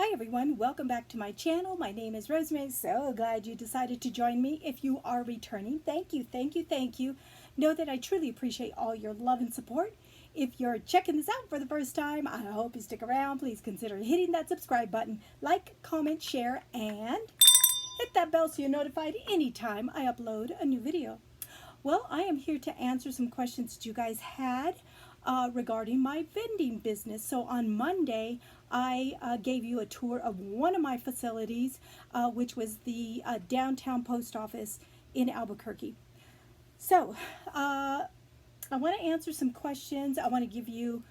Hi everyone, welcome back to my channel. My name is Rosemary. So glad you decided to join me. If you are returning, thank you, thank you, thank you. Know that I truly appreciate all your love and support. If you're checking this out for the first time, I hope you stick around. Please consider hitting that subscribe button, like, comment, share, and hit that bell so you're notified anytime I upload a new video. Well, I am here to answer some questions that you guys had regarding my vending business. So on Monday, I gave you a tour of one of my facilities, which was the downtown post office in Albuquerque. So I want to answer some questions. I want to give you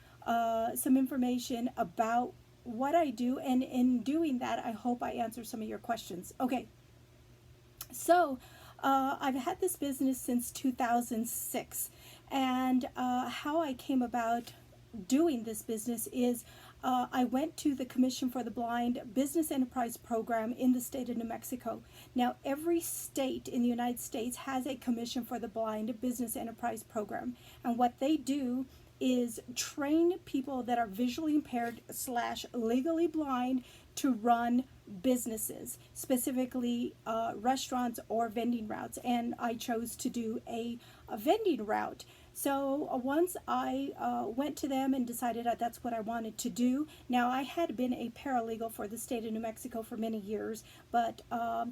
some information about what I do, and in doing that, I hope I answer some of your questions. Okay, so I've had this business since 2006, and how I came about doing this business is I went to the Commission for the Blind Business Enterprise Program in the state of New Mexico. Now, every state in the United States has a Commission for the Blind Business Enterprise Program, and what they do is train people that are visually impaired slash legally blind to run businesses, specifically restaurants or vending routes. And I chose to do a vending route. So once I went to them and decided that that's what I wanted to do. Now, I had been a paralegal for the state of New Mexico for many years, but I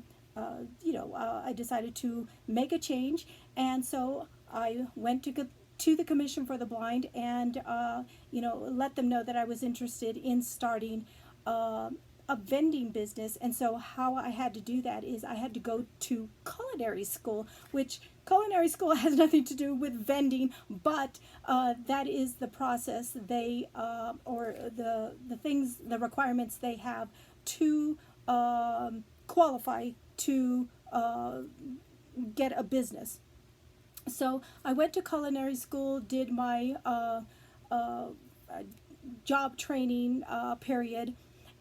decided to make a change, and so I went to the Commission for the Blind and let them know that I was interested in starting a vending business. And so how I had to do that is I had to go to culinary school, which culinary school has nothing to do with vending, but that is the process they or the things, the requirements they have to qualify to get a business. So I went to culinary school, did my job training period,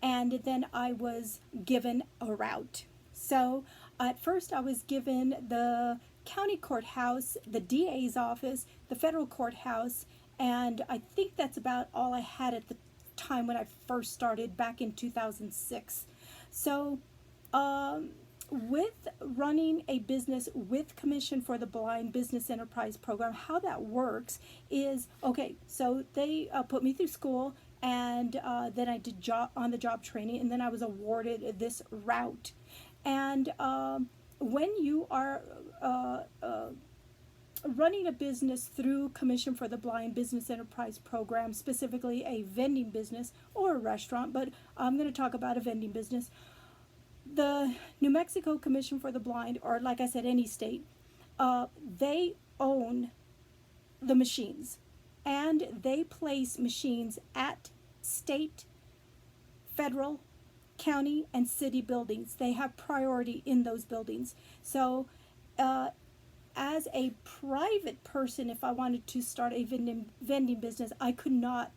and then I was given a route. So at first I was given the county courthouse, the DA's office, the federal courthouse, and I think that's about all I had at the time when I first started back in 2006. So with running a business with Commission for the Blind Business Enterprise Program, how that works is, okay, so they put me through school, and then I did on the job training, and then I was awarded this route. And when you are running a business through Commission for the Blind Business Enterprise Program, specifically a vending business or a restaurant, but I'm going to talk about a vending business. The New Mexico Commission for the Blind, or like I said, any state, they own the machines, and they place machines at state, federal, county, and city buildings. They have priority in those buildings. So as a private person, if I wanted to start a vending business, I could not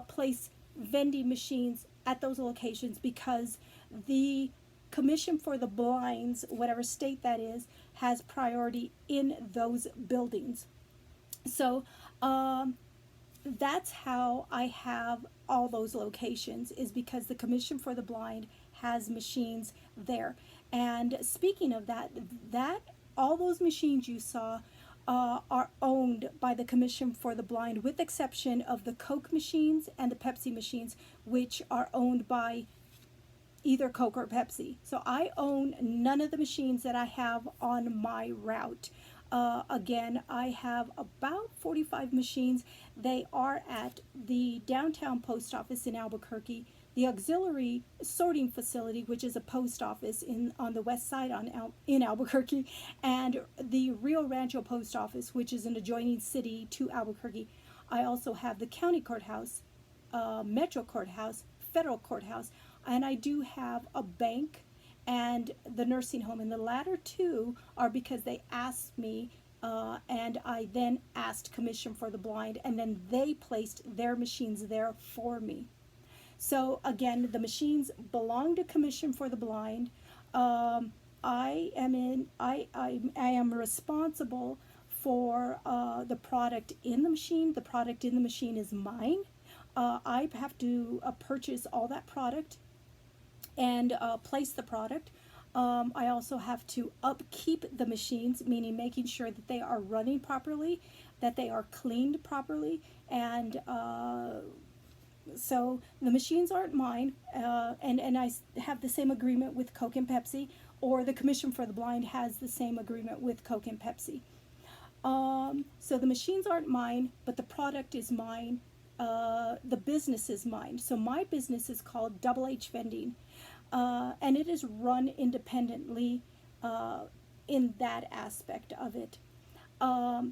place vending machines at those locations because the Commission for the Blinds, whatever state that is, has priority in those buildings. So that's how I have all those locations, is because the Commission for the Blind has machines there. And speaking of that all those machines you saw are owned by the Commission for the Blind, with exception of the Coke machines and the Pepsi machines, which are owned by either Coke or Pepsi. So I own none of the machines that I have on my route. Again, I have about 45 machines. They are at the downtown post office in Albuquerque, the auxiliary sorting facility, which is a post office on the west side in Albuquerque, and the Rio Rancho post office, which is an adjoining city to Albuquerque. I also have the county courthouse, metro courthouse, federal courthouse, and I do have a bank and the nursing home. And the latter two are because they asked me, and I then asked Commission for the Blind, and then they placed their machines there for me. So again, the machines belong to Commission for the Blind. I am responsible for the product in the machine. The product in the machine is mine. I have to purchase all that product and place the product. I also have to upkeep the machines, meaning making sure that they are running properly, that they are cleaned properly, and so the machines aren't mine, and I have the same agreement with Coke and Pepsi, or the Commission for the Blind has the same agreement with Coke and Pepsi. So the machines aren't mine, but the product is mine. The business is mine. So my business is called Double H Vending, and it is run independently in that aspect of it,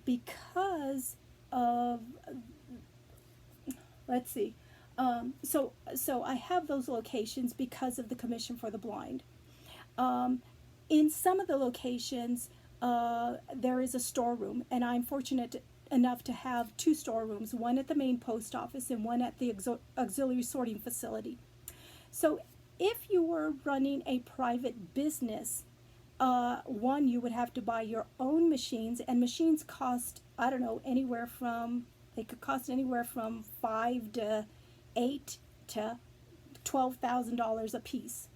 because of, let's see, so I have those locations because of the Commission for the Blind. In some of the locations, there is a storeroom, and I'm fortunate enough to have two storerooms, one at the main post office and one at the auxiliary sorting facility. So if you were running a private business, one, you would have to buy your own machines, and machines cost, I don't know, they could cost anywhere from $5 to $8 to $12,000 a piece.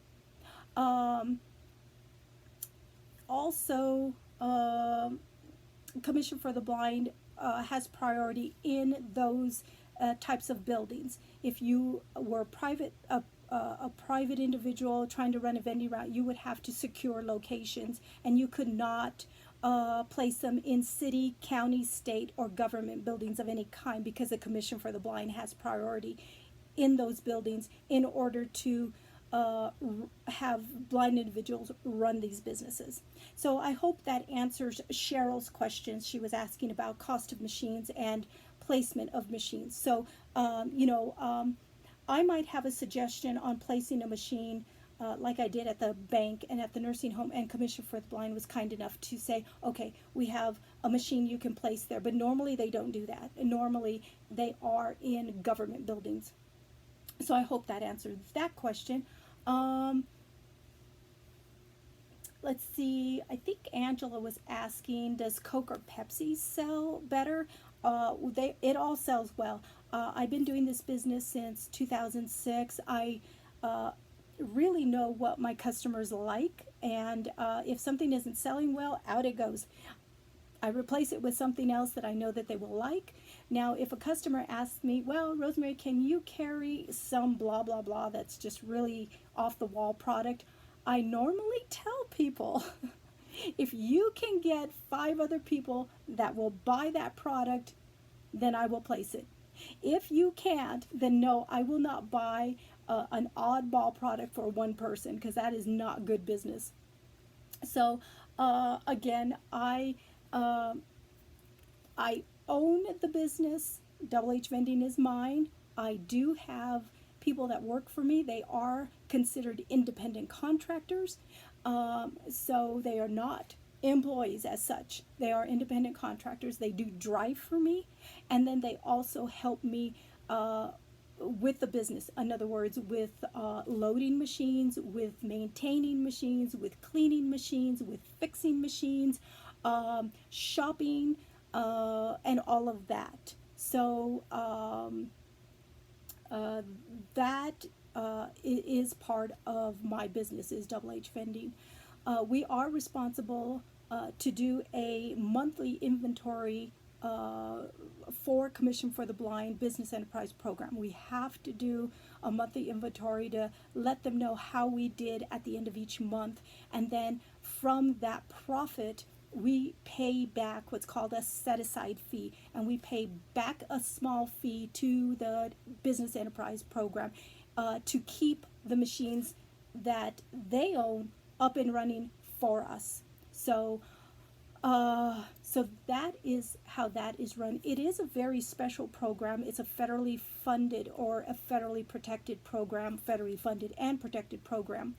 Also, Commission for the Blind has priority in those types of buildings. If you were a private individual trying to run a vending route, you would have to secure locations, and you could not place them in city, county, state, or government buildings of any kind, because the Commission for the Blind has priority in those buildings in order to have blind individuals run these businesses. So I hope that answers Cheryl's questions. She was asking about cost of machines and placement of machines. So, I might have a suggestion on placing a machine like I did at the bank and at the nursing home, and Commission for the Blind was kind enough to say, okay, we have a machine you can place there. But normally they don't do that. And normally they are in government buildings. So I hope that answers that question. Let's see, I think Angela was asking, does Coke or Pepsi sell better? It all sells well. I've been doing this business since 2006. I really know what my customers like, and if something isn't selling well, out it goes. I replace it with something else that I know that they will like. Now, if a customer asks me, well, Rosemary, can you carry some blah, blah, blah that's just really off the wall product? I normally tell people, if you can get 5 other people that will buy that product, then I will place it. If you can't, then no, I will not buy an oddball product for one person, because that is not good business. So, again, I own the business. Double H Vending is mine. I do have people that work for me. They are considered independent contractors. So they are not employees as such. They are independent contractors. They do drive for me. And then they also help me with the business. In other words, with loading machines, with maintaining machines, with cleaning machines, with fixing machines, shopping, and all of that. So that is part of my business, is Double H Vending. We are responsible to do a monthly inventory for Commission for the Blind Business Enterprise Program. We have to do a monthly inventory to let them know how we did at the end of each month, and then from that profit we pay back what's called a set-aside fee, and we pay back a small fee to the Business Enterprise Program to keep the machines that they own up and running for us. So so that is how that is run. It is a very special program. It's a federally funded or a federally protected program, federally funded and protected program.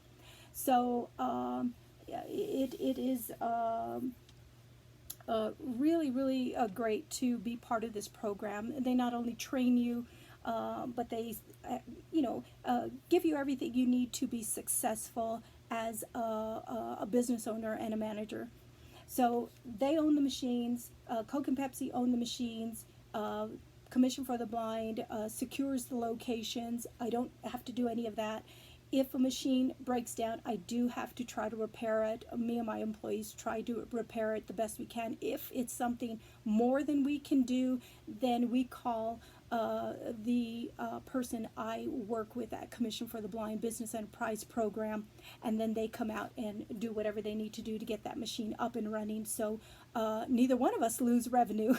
So it is really, really great to be part of this program. They not only train you, but they, give you everything you need to be successful as a business owner and a manager. So they own the machines. Coke and Pepsi own the machines. Commission for the Blind secures the locations. I don't have to do any of that. If a machine breaks down, I do have to try to repair it. Me and my employees try to repair it the best we can. If it's something more than we can do, then we call the person I work with at Commission for the Blind Business Enterprise Program, and then they come out and do whatever they need to do to get that machine up and running, so neither one of us lose revenue.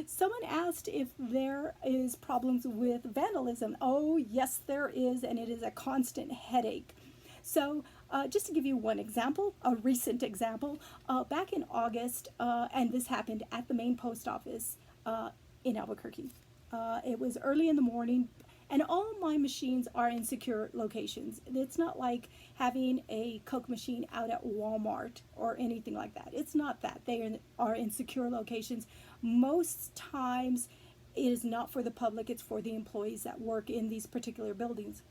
Someone asked if there is problems with vandalism. Oh, yes, there is, and it is a constant headache. So, just to give you one example, a recent example, back in August, and this happened at the main post office in Albuquerque. It was early in the morning, and all my machines are in secure locations. It's not like having a Coke machine out at Walmart or anything like that. It's not that. They are in secure locations. Most times it is not for the public, it's for the employees that work in these particular buildings.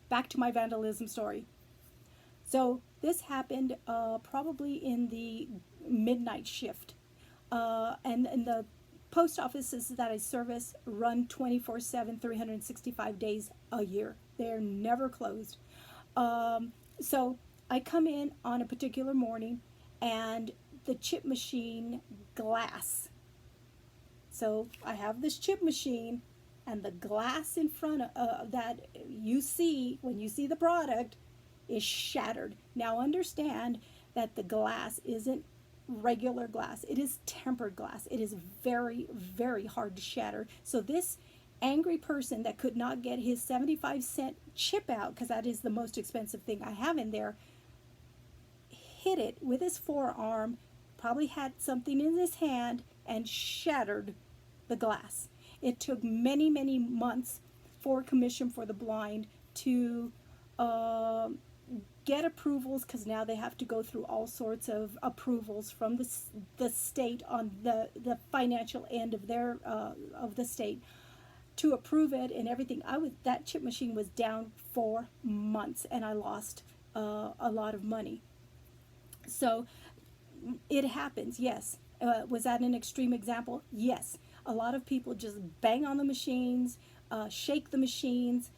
Back to my vandalism story. So this happened probably in the midnight shift. And the post offices that I service run 24/7, 365 days a year. They're never closed. So I come in on a particular morning, and the chip machine glass. So I have this chip machine, and the glass in front of that you see when you see the product is shattered. Now understand that the glass isn't regular glass. It is tempered glass. It is very, very hard to shatter. So this angry person that could not get his 75-cent chip out, because that is the most expensive thing I have in there, hit it with his forearm, probably had something in his hand, and shattered the glass. It took many, many months for Commission for the Blind to get approvals, because now they have to go through all sorts of approvals from the state on the financial end of the state to approve it and everything. That chip machine was down for months, and I lost a lot of money. So it happens, yes. Was that an extreme example? Yes. A lot of people just bang on the machines, shake the machines.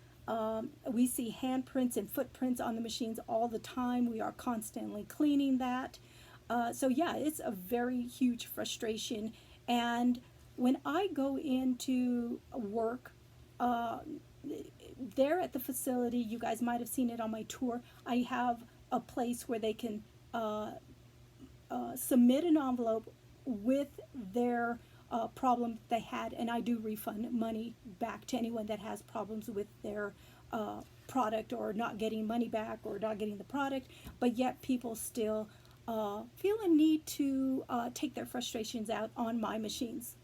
We see handprints and footprints on the machines all the time. We are constantly cleaning that. So yeah, it's a very huge frustration. And when I go into work, there at the facility, you guys might have seen it on my tour, I have a place where they can submit an envelope with their problem they had, and I do refund money back to anyone that has problems with their product, or not getting money back, or not getting the product, but yet people still feel a need to take their frustrations out on my machines.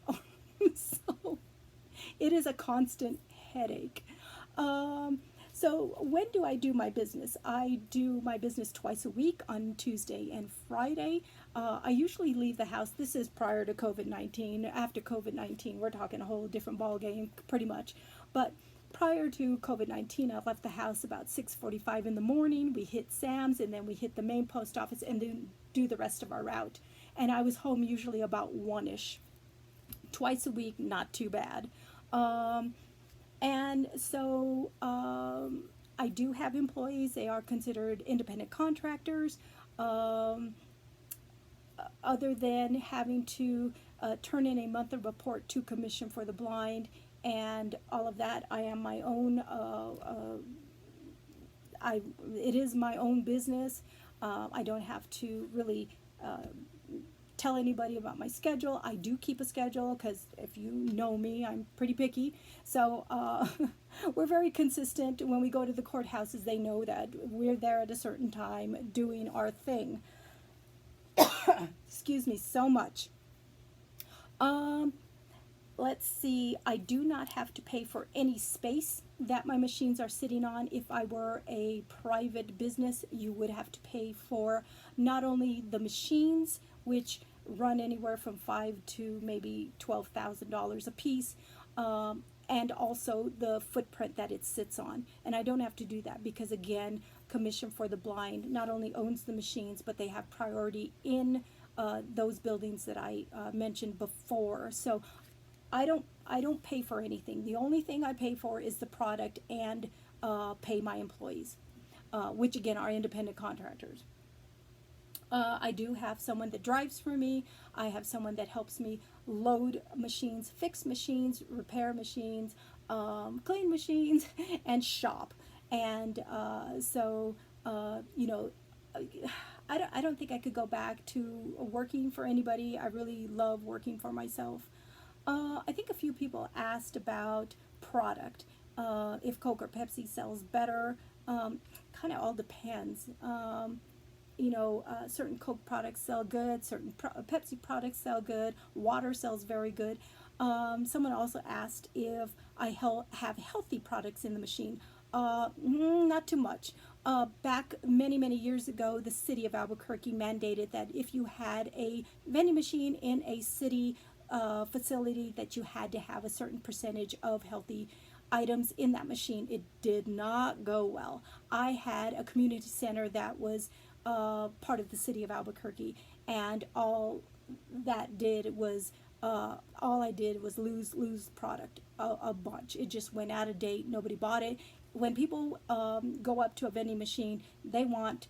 So it is a constant headache. So when do I do my business? I do my business twice a week, on Tuesday and Friday. I usually leave the house. This is prior to COVID-19. After COVID-19, we're talking a whole different ball game, pretty much. But prior to COVID-19, I left the house about 6:45 in the morning. We hit Sam's, and then we hit the main post office, and then do the rest of our route. And I was home usually about 1-ish. Twice a week, not too bad. And so I do have employees. They are considered independent contractors. Other than having to turn in a monthly report to Commission for the Blind and all of that, I am my own. It is my own business. I don't have to really tell anybody about my schedule. I do keep a schedule, because if you know me, I'm pretty picky. So we're very consistent. When we go to the courthouses, they know that we're there at a certain time doing our thing. Excuse me so much. Let's see, I do not have to pay for any space that my machines are sitting on. If I were a private business, you would have to pay for not only the machines, which run anywhere from $5,000 to maybe $12,000 a piece, and also the footprint that it sits on. And I don't have to do that, because again, Commission for the Blind not only owns the machines, but they have priority in those buildings that I mentioned before. So I don't pay for anything. The only thing I pay for is the product and pay my employees, which again are independent contractors. I do have someone that drives for me. I have someone that helps me load machines, fix machines, repair machines, clean machines, and shop. And you know, I don't think I could go back to working for anybody. I really love working for myself. I think a few people asked about product. If Coke or Pepsi sells better, kind of all depends. Certain Coke products sell good, certain Pepsi products sell good, water sells very good. Someone also asked if I have healthy products in the machine. Not too much. Back many, many years ago, the city of Albuquerque mandated that if you had a vending machine in a city facility, that you had to have a certain percentage of healthy items in that machine. It did not go well. I had a community center that was part of the city of Albuquerque, and all I did was lose product a bunch. It just went out of date. Nobody bought it. When people go up to a vending machine, they want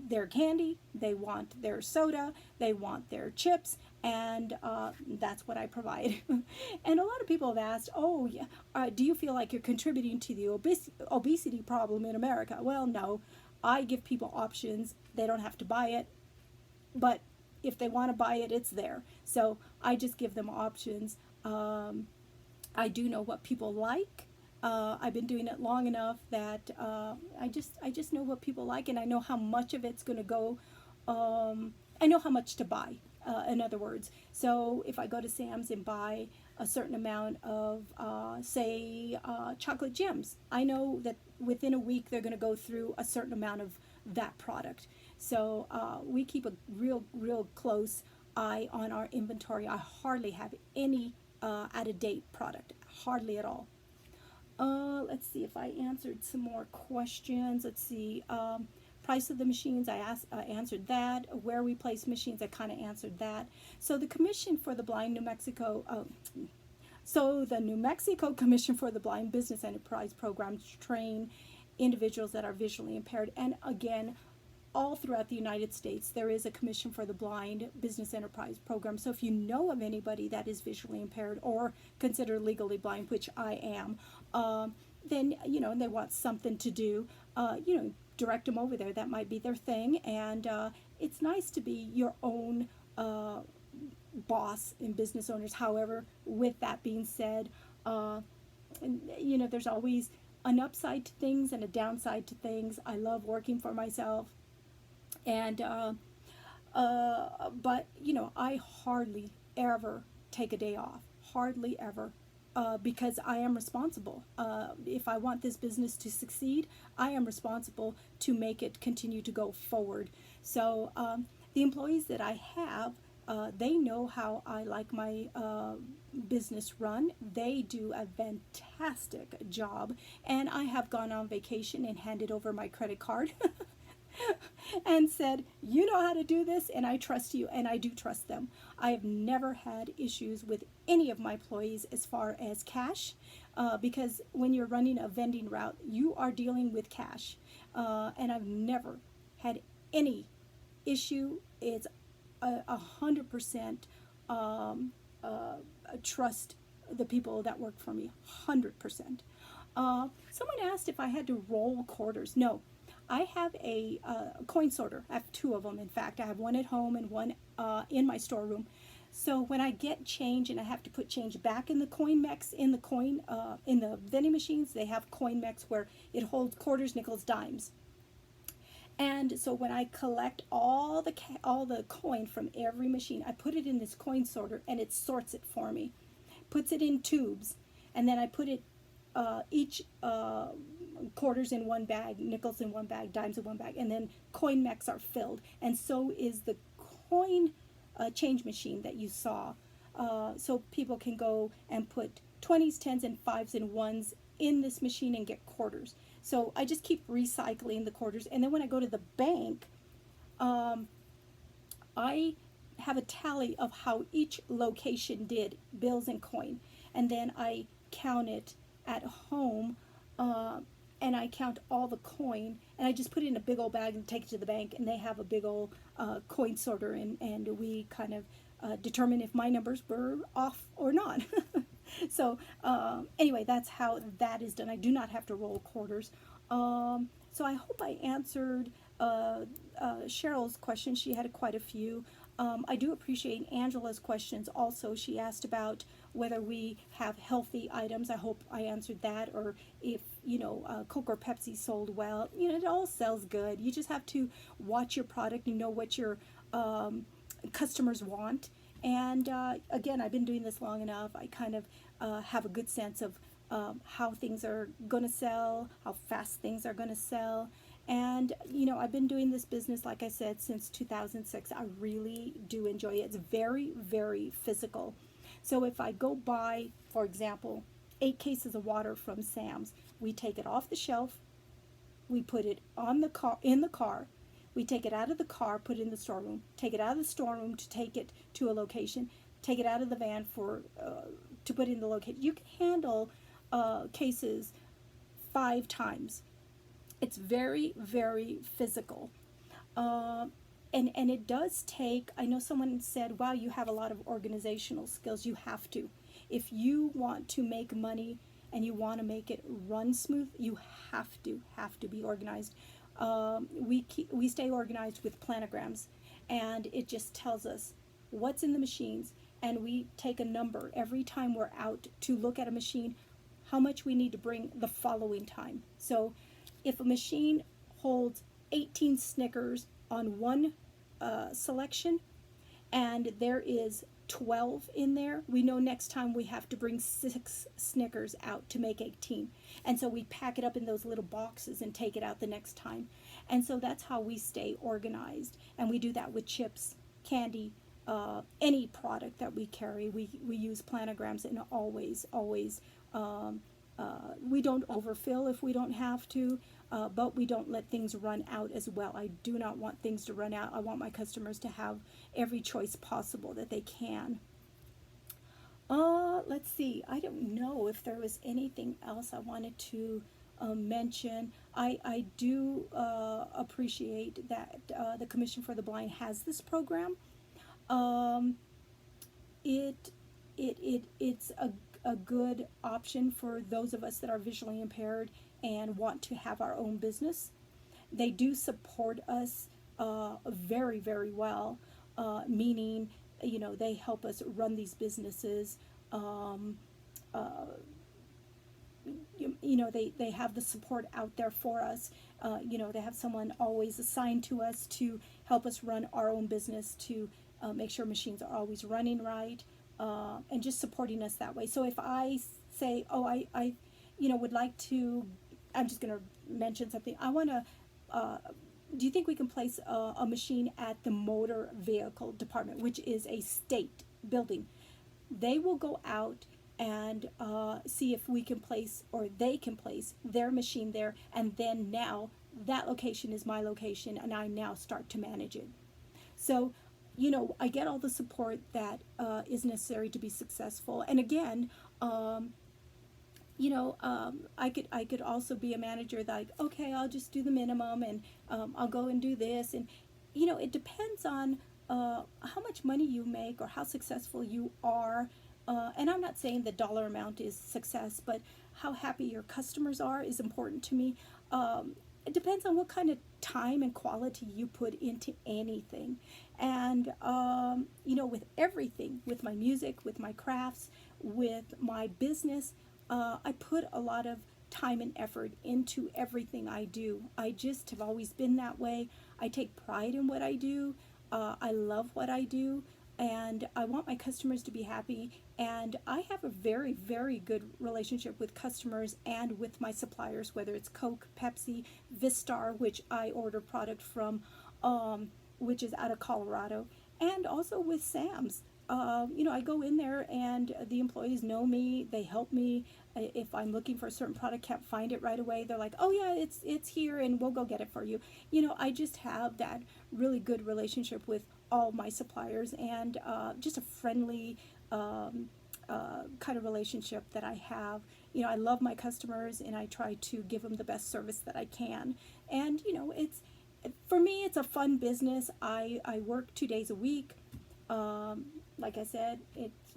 their candy, they want their soda, they want their chips, and that's what I provide. And a lot of people have asked, oh, yeah, do you feel like you're contributing to the obesity problem in America? Well, no. I give people options. They don't have to buy it, but if they want to buy it, it's there. So I just give them options. I do know what people like. I've been doing it long enough that I just know what people like, and I know how much of it's going to go. I know how much to buy. In other words, so if I go to Sam's and buy a certain amount of, say, chocolate gems, I know that within a week they're going to go through a certain amount of that product. So we keep a real close eye on our inventory. I hardly have any out-of-date product, hardly at all. Let's see if I answered some more questions. Let's see. Price of the machines, I answered that. Where we place machines, I kind of answered that. So the Commission for the Blind New Mexico, the New Mexico Commission for the Blind Business Enterprise Program train individuals that are visually impaired. And again, all throughout the United States, there is a Commission for the Blind Business Enterprise Program. So if you know of anybody that is visually impaired or considered legally blind, which I am, then, and they want something to do, direct them over there. That might be their thing. And it's nice to be your own boss and business owners. However, with that being said, there's always an upside to things and a downside to things. I love working for myself. And, but, I hardly ever take a day off. Hardly ever. Because I am responsible. If I want this business to succeed, I am responsible to make it continue to go forward. So the employees that I have, they know how I like my business run. They do a fantastic job. And I have gone on vacation and handed over my credit card and said, you know how to do this, and I trust you, and I do trust them. I have never had issues with any of my employees as far as cash, because when you're running a vending route, you are dealing with cash, and I've never had any issue. It's 100% trust the people that work for me, 100%. Someone asked if I had to roll quarters. No. I have a coin sorter. I have two of them, in fact. I have one at home and one in my storeroom. So when I get change and I have to put change back in the coin mechs, in the vending machines, they have coin mechs where it holds quarters, nickels, dimes. And so when I collect all the coin from every machine, I put it in this coin sorter, and it sorts it for me, puts it in tubes, and then I put it each quarters in one bag, nickels in one bag, dimes in one bag, and then coin mechs are filled. And so is the coin change machine that you saw. So people can go and put 20s, 10s, and 5s and 1s in this machine and get quarters. So I just keep recycling the quarters. And then when I go to the bank, I have a tally of how each location did, bills and coin. And then I count it at home and I count all the coin, and I just put it in a big old bag and take it to the bank, and they have a big old coin sorter, and we kind of determine if my numbers were off or not. So anyway, that's how that is done. I do not have to roll quarters. So I hope I answered Cheryl's question. She had quite a few. I do appreciate Angela's questions also. She asked about whether we have healthy items. I hope I answered that, or if, Coke or Pepsi sold well. It all sells good. You just have to watch your product and know what your customers want. And again, I've been doing this long enough. I kind of have a good sense of how things are going to sell, how fast things are going to sell. And, I've been doing this business, like I said, since 2006. I really do enjoy it. It's very, very physical. So if I go buy, for example, 8 cases of water from Sam's, we take it off the shelf, we put it on the car, in the car, we take it out of the car, put it in the storeroom, take it out of the storeroom to take it to a location, take it out of the van to put it in the location. You can handle cases 5 times. It's very, very physical. And it does take, I know someone said, wow, you have a lot of organizational skills. You have to. If you want to make money and you want to make it run smooth, you have to be organized. We stay organized with planograms, and it just tells us what's in the machines, and we take a number every time we're out to look at a machine, how much we need to bring the following time. So if a machine holds 18 Snickers on one selection, and there is 12 in there, we know next time we have to bring 6 Snickers out to make 18. And so we pack it up in those little boxes and take it out the next time. And so that's how we stay organized. And we do that with chips, candy, any product that we carry. We use planograms, and always, we don't overfill if we don't have to, but we don't let things run out as well. I do not want things to run out. I want my customers to have every choice possible that they can. Let's see. I don't know if there was anything else I wanted to mention. I do appreciate that the Commission for the Blind has this program. It's a good option for those of us that are visually impaired and want to have our own business. They do support us very, very well, meaning, they help us run these businesses. They have the support out there for us. They have someone always assigned to us to help us run our own business, to make sure machines are always running right, and just supporting us that way. So if I say, oh, I would like to, I'm just going to mention something. I want to, do you think we can place a machine at the motor vehicle department, which is a state building? They will go out and see if we can place, or they can place their machine there, and then now that location is my location, and I now start to manage it. So, I get all the support that is necessary to be successful. And again, I could also be a manager that, like, okay, I'll just do the minimum, and I'll go and do this, and it depends on how much money you make or how successful you are. And I'm not saying the dollar amount is success, but how happy your customers are is important to me. It depends on what kind of time and quality you put into anything. And, with everything, with my music, with my crafts, with my business, I put a lot of time and effort into everything I do. I just have always been that way. I take pride in what I do. I love what I do, and I want my customers to be happy. And I have a very, very good relationship with customers and with my suppliers, whether it's Coke, Pepsi, Vistar, which I order product from, which is out of Colorado, and also with Sam's. I go in there and the employees know me. They help me. If I'm looking for a certain product, can't find it right away, they're like, oh yeah, it's here, and we'll go get it for you. I just have that really good relationship with all my suppliers, and just a friendly kind of relationship that I have. You know, I love my customers and I try to give them the best service that I can. And, you know, for me, it's a fun business. I work 2 days a week. Like I said,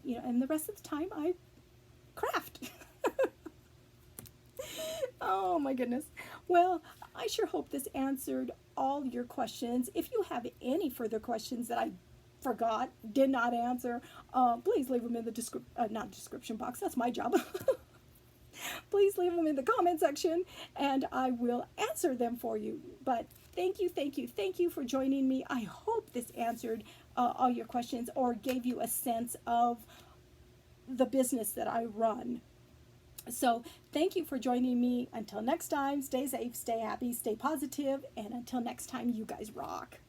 you know, and the rest of the time I craft. Oh my goodness. Well, I sure hope this answered all your questions. If you have any further questions that I forgot, did not answer, please leave them in the not description box. That's my job. Please leave them in the comment section and I will answer them for you. But thank you, thank you, thank you for joining me. I hope this answered all your questions or gave you a sense of the business that I run. So thank you for joining me. Until next time, stay safe, stay happy, stay positive, and until next time, you guys rock.